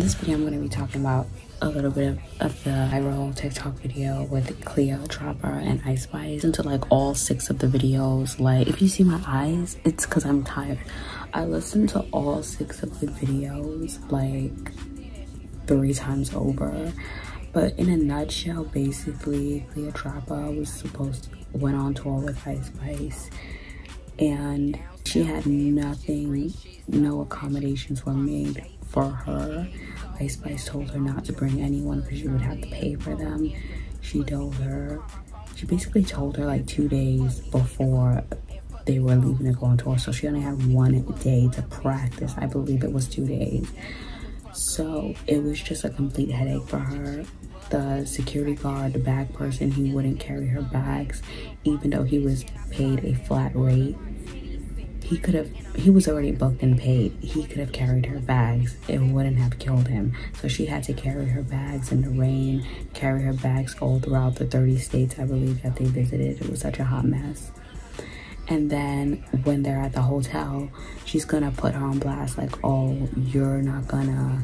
this video, I'm going to be talking about a little bit of the viral TikTok video with Cleopatra and Ice Spice. Into like all 6 of the videos. Like, if you see my eyes, it's because I'm tired. I listened to all 6 of the videos like 3 times over. But in a nutshell, basically, Cleopatra went on tour with Ice Spice, and she had nothing, no accommodations were made for her. Ice Spice told her not to bring anyone because she would have to pay for them. She basically told her like 2 days before they were leaving to go on tour, so she only had 1 day to practice. I believe it was 2 days. So it was just a complete headache for her. The security guard, the bag person, he wouldn't carry her bags, even though he was paid a flat rate. He was already booked and paid. He could have carried her bags. It wouldn't have killed him. So she had to carry her bags in the rain, carry her bags all throughout the 30 states, I believe, that they visited. It was such a hot mess. And then when they're at the hotel, she's gonna put her on blast, like, oh, you're not gonna,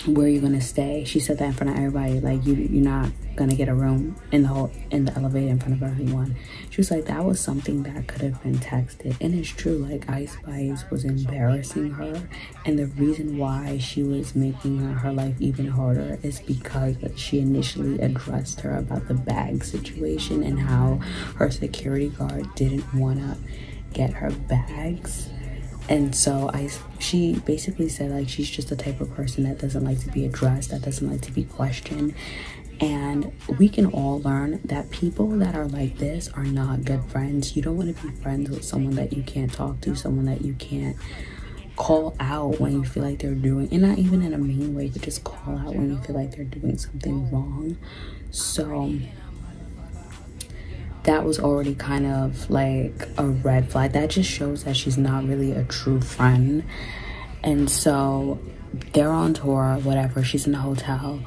where are you gonna stay? She said that in front of everybody, like, you're not gonna get a room in the elevator in front of everyone. She was like, that was something that could have been texted. And it's true, like, Ice Spice was embarrassing her, and the reason why she was making her life even harder is because she initially addressed her about the bag situation and how her security guard didn't want to get her bags. And so she basically said, like, she's just the type of person that doesn't like to be addressed, that doesn't like to be questioned. And we can all learn that people that are like this are not good friends. You don't want to be friends with someone that you can't talk to, someone that you can't call out when you feel like they're doing, and not even in a mean way, but just call out when you feel like they're doing something wrong. So that was already kind of like a red flag. That just shows that she's not really a true friend. And so they're on tour, whatever, she's in the hotel.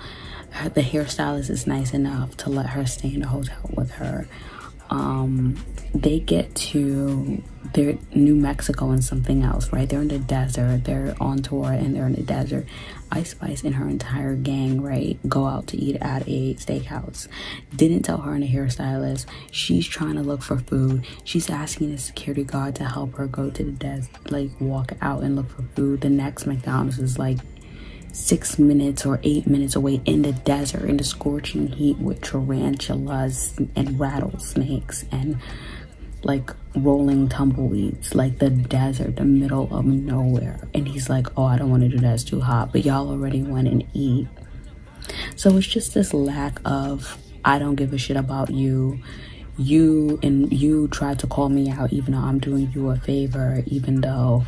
The hairstylist is nice enough to let her stay in the hotel with her. They get to New Mexico and something else, right? They're in the desert. They're on tour and they're in the desert. Ice Spice and her entire gang, right, go out to eat at a steakhouse. Didn't tell her and the hairstylist. She's trying to look for food. She's asking the security guard to help her go to the desert, like walk out and look for food. The next McDonald's is like 6 minutes or 8 minutes away in the desert, in the scorching heat, with tarantulas and rattlesnakes and like rolling tumbleweeds, like the desert, the middle of nowhere. And he's like, oh, I don't want to do that, it's too hot, but y'all already went and eat. So it's just this lack of, I don't give a shit about you. You tried to call me out even though I'm doing you a favor, even though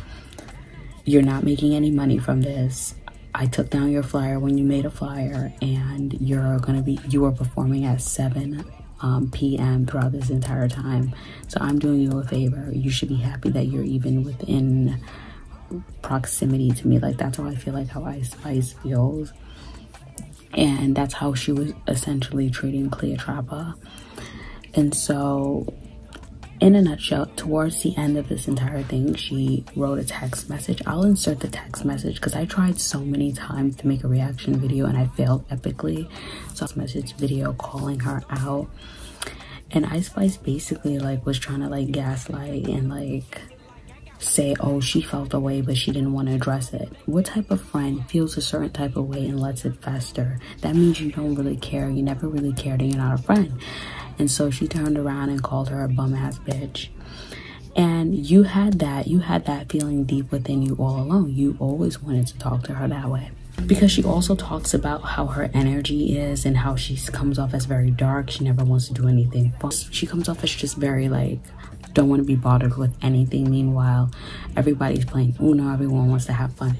you're not making any money from this. I took down your flyer when you made a flyer, and you were performing at 7 p.m. throughout this entire time. So I'm doing you a favor. You should be happy that you're even within proximity to me. Like, that's how I feel like how Ice Spice feels. And that's how she was essentially treating Cleopatra. And so, in a nutshell, towards the end of this entire thing, she wrote a text message. I'll insert the text message because I tried so many times to make a reaction video and I failed epically. So message video calling her out. And Ice Spice basically like was trying to like gaslight and like say, oh, she felt a way but she didn't want to address it. What type of friend feels a certain type of way and lets it fester? That means you don't really care. You never really cared and you're not a friend. And so she turned around and called her a bum-ass bitch. And you had that feeling deep within you all along. You always wanted to talk to her that way. Because she also talks about how her energy is and how she comes off as very dark. She never wants to do anything fun. She comes off as just very like, don't want to be bothered with anything. Meanwhile, everybody's playing Uno. Everyone wants to have fun.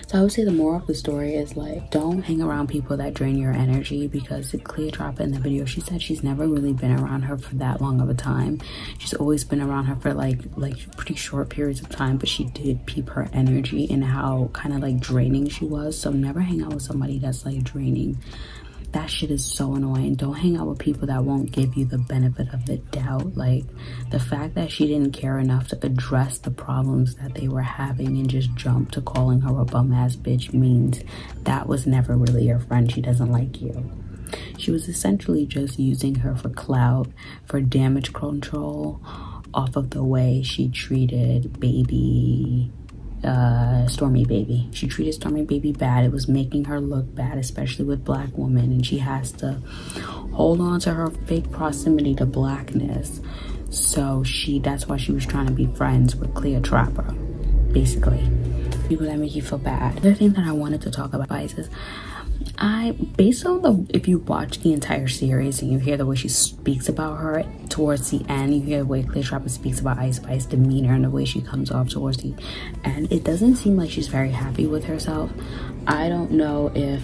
So I would say the moral of the story is like, don't hang around people that drain your energy, because Cleopatra in the video, she said she's never really been around her for that long of a time. She's always been around her for like pretty short periods of time, but she did peep her energy and how kind of like draining she was. So never hang out with somebody that's like draining. that shit is so annoying. Don't hang out with people that won't give you the benefit of the doubt. Like, the fact that she didn't care enough to address the problems that they were having and just jump to calling her a bum ass bitch means that was never really your friend. She doesn't like you. She was essentially just using her for clout, for damage control, off of the way she treated Stormy Baby. She treated Stormy Baby bad. It was making her look bad, especially with black women, and she has to hold on to her fake proximity to blackness. So that's why she was trying to be friends with Cleopatra, basically. People that make you feel bad. The other thing that I wanted to talk about is based on if you watch the entire series and you hear the way she speaks about her towards the end, you hear the way Cleopatra speaks about Ice Spice's demeanor and the way she comes off towards the end, it doesn't seem like she's very happy with herself. I don't know if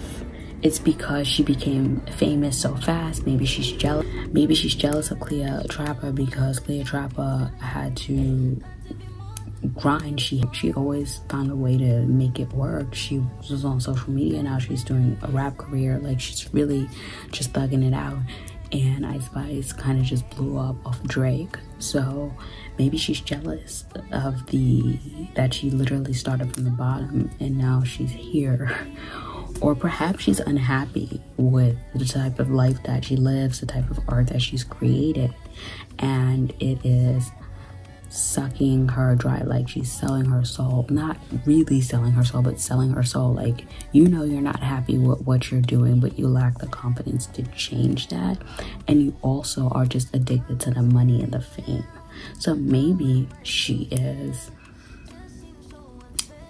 it's because she became famous so fast. Maybe she's jealous. Maybe she's jealous of Cleopatra because Cleopatra had to grind. She always found a way to make it work. She was on social media, now she's doing a rap career. Like, she's really just thugging it out, and Ice Spice kind of just blew up off Drake. So maybe she's jealous of that she literally started from the bottom and now she's here. Or perhaps she's unhappy with the type of life that she lives, the type of art that she's created, and it is sucking her dry. Like, she's selling her soul. Not really selling her soul, but selling her soul. Like, you know you're not happy with what you're doing, but you lack the confidence to change that, and you also are just addicted to the money and the fame. So maybe she is,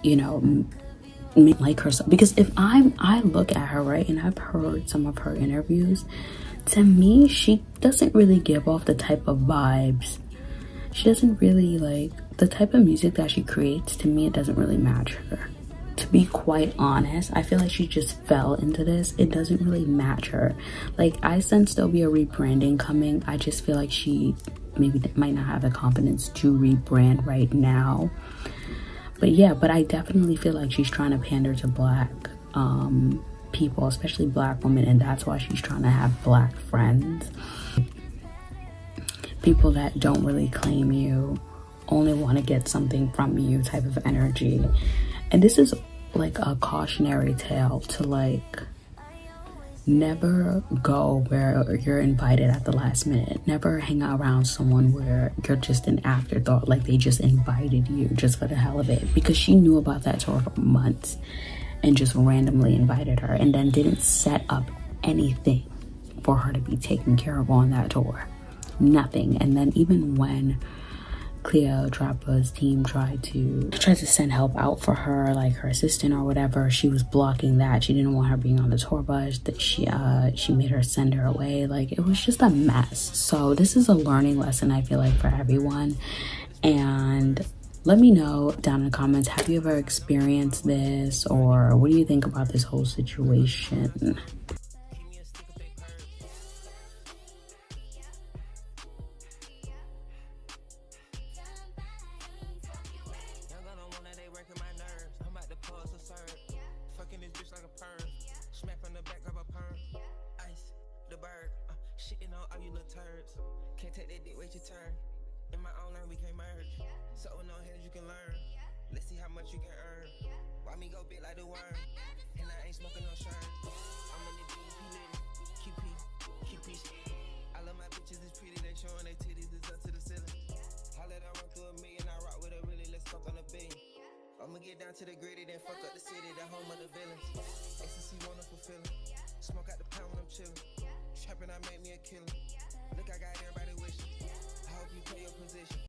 you know, like herself. Because if I look at her, right, and I've heard some of her interviews, to me she doesn't really give off the type of vibes. She doesn't really, like, the type of music that she creates, to me, it doesn't really match her. To be quite honest, I feel like she just fell into this. It doesn't really match her. Like, I sense there'll be a rebranding coming. I just feel like she maybe might not have the confidence to rebrand right now. But yeah, but I definitely feel like she's trying to pander to black people, especially black women, and that's why she's trying to have black friends. People that don't really claim you, only want to get something from you type of energy. And this is like a cautionary tale to, like, never go where you're invited at the last minute. Never hang out around someone where you're just an afterthought, like they just invited you just for the hell of it. Because she knew about that tour for months and just randomly invited her and then didn't set up anything for her to be taken care of on that tour. Nothing. And then even when Cleopatra's team tried to send help out for her, like her assistant or whatever, she was blocking that. She didn't want her being on the tour bus. That she made her send her away. Like, it was just a mess. So this is a learning lesson, I feel like, for everyone. And let me know down in the comments, have you ever experienced this, or what do you think about this whole situation? Can't take that dick, wait your turn. In my own lane, we can't merge. So no hands you can learn. Let's see how much you can earn. Why me go big like the worm? And I ain't smoking no shirt. I'm in the QP, QP. I love my bitches, it's pretty, they showing their titties, it's up to the ceiling. I let her run through a million, I rock with her really, let's fuck on a billion. I'ma get down to the gritty, then fuck up the city, the home of the villains. Ecstasy, wonderful feeling. Smoke out the pound when I'm chillin'. Trappin', I make me a killer. Look, I got